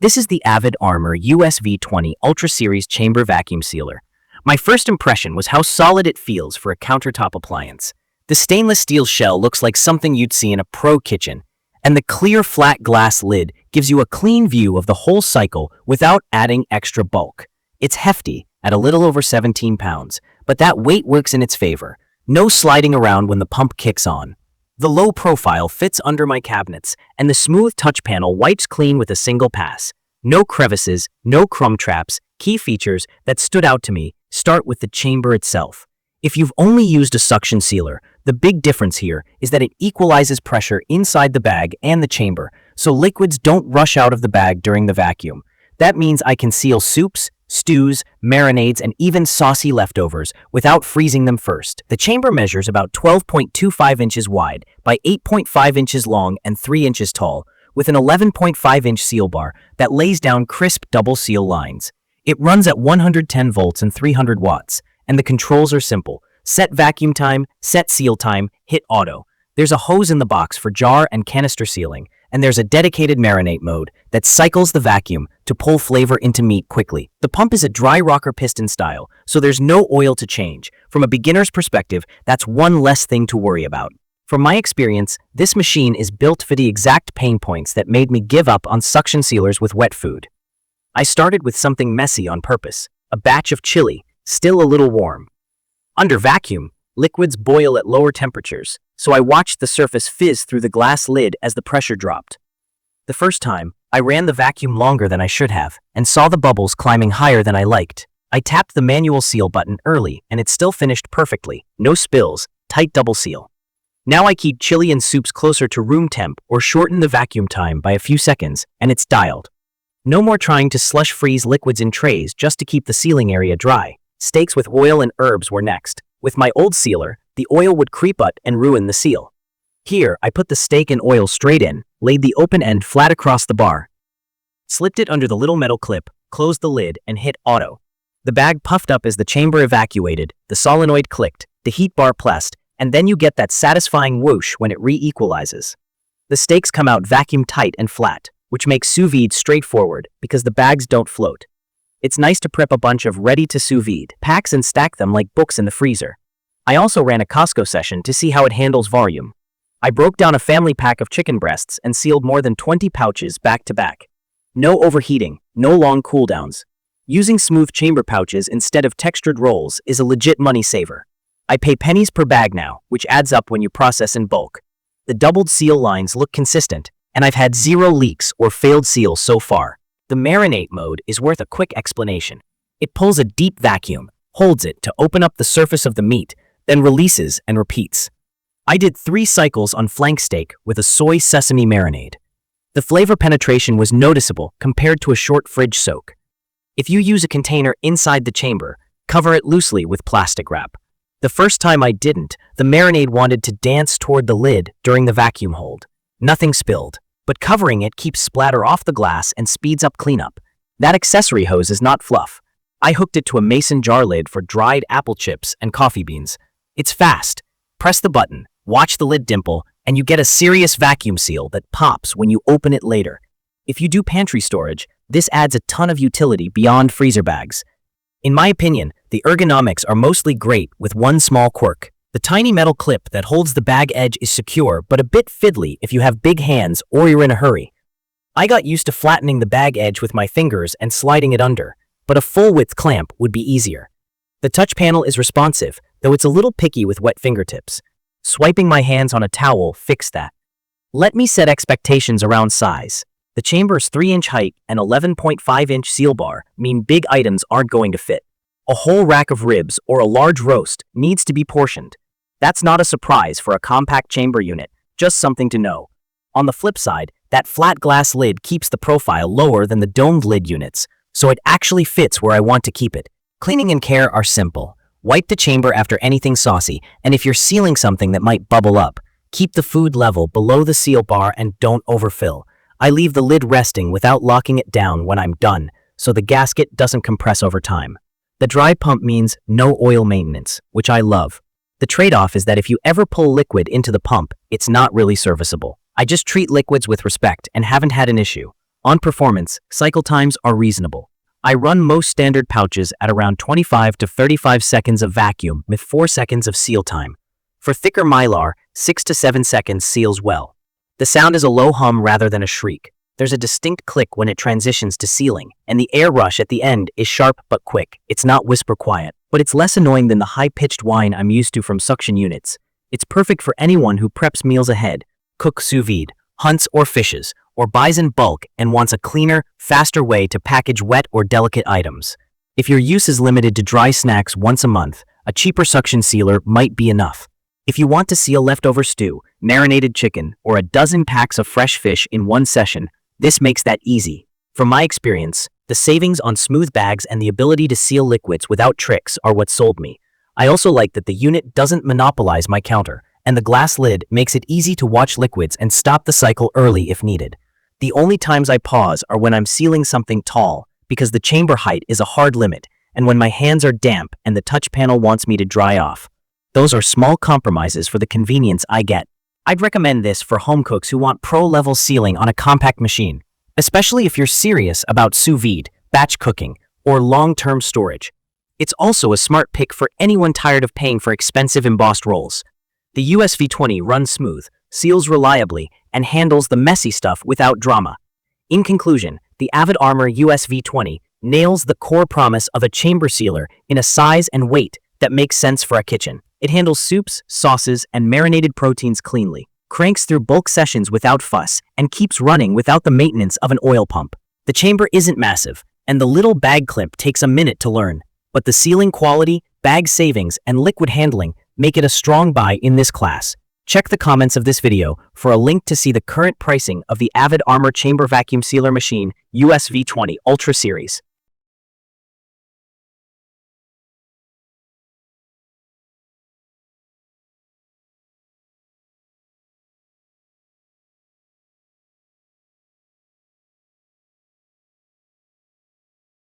This is the Avid Armor USV20 Ultra Series Chamber Vacuum Sealer. My first impression was how solid it feels for a countertop appliance. The stainless steel shell looks like something you'd see in a pro kitchen, and the clear flat glass lid gives you a clean view of the whole cycle without adding extra bulk. It's hefty, at a little over 17 pounds, but that weight works in its favor. No sliding around when the pump kicks on. The low profile fits under my cabinets, and the smooth touch panel wipes clean with a single pass. No crevices, no crumb traps. Key features that stood out to me start with the chamber itself. If you've only used a suction sealer, the big difference here is that it equalizes pressure inside the bag and the chamber, so liquids don't rush out of the bag during the vacuum. That means I can seal soups, stews, marinades, and even saucy leftovers without freezing them first. The chamber measures about 12.25 inches wide by 8.5 inches long and 3 inches tall, with an 11.5-inch seal bar that lays down crisp double seal lines. It runs at 110 volts and 300 watts, and the controls are simple. Set vacuum time, set seal time, hit auto. There's a hose in the box for jar and canister sealing, and there's a dedicated marinate mode that cycles the vacuum to pull flavor into meat quickly. The pump is a dry rocker piston style, so there's no oil to change. From a beginner's perspective, that's one less thing to worry about. From my experience, this machine is built for the exact pain points that made me give up on suction sealers with wet food. I started with something messy on purpose, a batch of chili, still a little warm. Under vacuum, liquids boil at lower temperatures, so I watched the surface fizz through the glass lid as the pressure dropped. The first time, I ran the vacuum longer than I should have, and saw the bubbles climbing higher than I liked. I tapped the manual seal button early, and it still finished perfectly. No spills, tight double seal. Now I keep chili and soups closer to room temp or shorten the vacuum time by a few seconds, and it's dialed. No more trying to slush freeze liquids in trays just to keep the sealing area dry. Steaks with oil and herbs were next. With my old sealer, the oil would creep up and ruin the seal. Here, I put the steak and oil straight in, laid the open end flat across the bar, slipped it under the little metal clip, closed the lid, and hit auto. The bag puffed up as the chamber evacuated, the solenoid clicked, the heat bar pressed, and then you get that satisfying whoosh when it re-equalizes. The steaks come out vacuum tight and flat, which makes sous vide straightforward because the bags don't float. It's nice to prep a bunch of ready-to-sous vide packs and stack them like books in the freezer. I also ran a Costco session to see how it handles volume. I broke down a family pack of chicken breasts and sealed more than 20 pouches back to back. No overheating, no long cooldowns. Using smooth chamber pouches instead of textured rolls is a legit money saver. I pay pennies per bag now, which adds up when you process in bulk. The doubled seal lines look consistent, and I've had 0 leaks or failed seals so far. The marinate mode is worth a quick explanation. It pulls a deep vacuum, holds it to open up the surface of the meat, then releases and repeats. I did 3 cycles on flank steak with a soy sesame marinade. The flavor penetration was noticeable compared to a short fridge soak. If you use a container inside the chamber, cover it loosely with plastic wrap. The first time I didn't, the marinade wanted to dance toward the lid during the vacuum hold. Nothing spilled, but covering it keeps splatter off the glass and speeds up cleanup. That accessory hose is not fluff. I hooked it to a mason jar lid for dried apple chips and coffee beans. It's fast. Press the button, watch the lid dimple, and you get a serious vacuum seal that pops when you open it later. If you do pantry storage, this adds a ton of utility beyond freezer bags. In my opinion, the Ergonomics are mostly great with one small quirk. The tiny metal clip that holds the bag edge is secure but a bit fiddly if you have big hands or you're in a hurry. I got used to flattening the bag edge with my fingers and sliding it under, but a full-width clamp would be easier. The touch panel is responsive, though it's a little picky with wet fingertips. Swiping my hands on a towel fixed that. Let me set expectations around size. The chamber's 3-inch height and 11.5-inch seal bar mean big items aren't going to fit. A whole rack of ribs or a large roast needs to be portioned. That's not a surprise for a compact chamber unit, just something to know. On the flip side, that flat glass lid keeps the profile lower than the domed lid units, so it actually fits where I want to keep it. Cleaning and care are simple. Wipe the chamber after anything saucy, and if you're sealing something that might bubble up, keep the food level below the seal bar and don't overfill. I leave the lid resting without locking it down when I'm done, so the gasket doesn't compress over time. The dry pump means no oil maintenance, which I love. The trade-off is that if you ever pull liquid into the pump, it's not really serviceable. I just treat liquids with respect and haven't had an issue. On performance, cycle times are reasonable. I run most standard pouches at around 25 to 35 seconds of vacuum with 4 seconds of seal time. For thicker mylar, 6 to 7 seconds seals well. The sound is a low hum rather than a shriek. There's a distinct click when it transitions to sealing, and the air rush at the end is sharp but quick. It's not whisper quiet, but it's less annoying than the high-pitched whine I'm used to from suction units. It's perfect for anyone who preps meals ahead, cooks sous vide, hunts or fishes, or buys in bulk and wants a cleaner, faster way to package wet or delicate items. If your use is limited to dry snacks once a month, a cheaper suction sealer might be enough. If you want to seal leftover stew, marinated chicken, or a dozen packs of fresh fish in one session, this makes that easy. From my experience, the savings on smooth bags and the ability to seal liquids without tricks are what sold me. I also like that the unit doesn't monopolize my counter, and the glass lid makes it easy to watch liquids and stop the cycle early if needed. The only times I pause are when I'm sealing something tall, because the chamber height is a hard limit, and when my hands are damp and the touch panel wants me to dry off. Those are small compromises for the convenience I get. I'd recommend this for home cooks who want pro-level sealing on a compact machine, especially if you're serious about sous vide, batch cooking, or long-term storage. It's also a smart pick for anyone tired of paying for expensive embossed rolls. The USV20 runs smooth, seals reliably, and handles the messy stuff without drama. In conclusion, the Avid Armor USV20 nails the core promise of a chamber sealer in a size and weight that makes sense for a kitchen. It handles soups, sauces, and marinated proteins cleanly, cranks through bulk sessions without fuss, and keeps running without the maintenance of an oil pump. The chamber isn't massive, and the little bag clip takes a minute to learn, but the sealing quality, bag savings, and liquid handling make it a strong buy in this class. Check the comments of this video for a link to see the current pricing of the Avid Armor Chamber Vacuum Sealer Machine USV20 Ultra Series.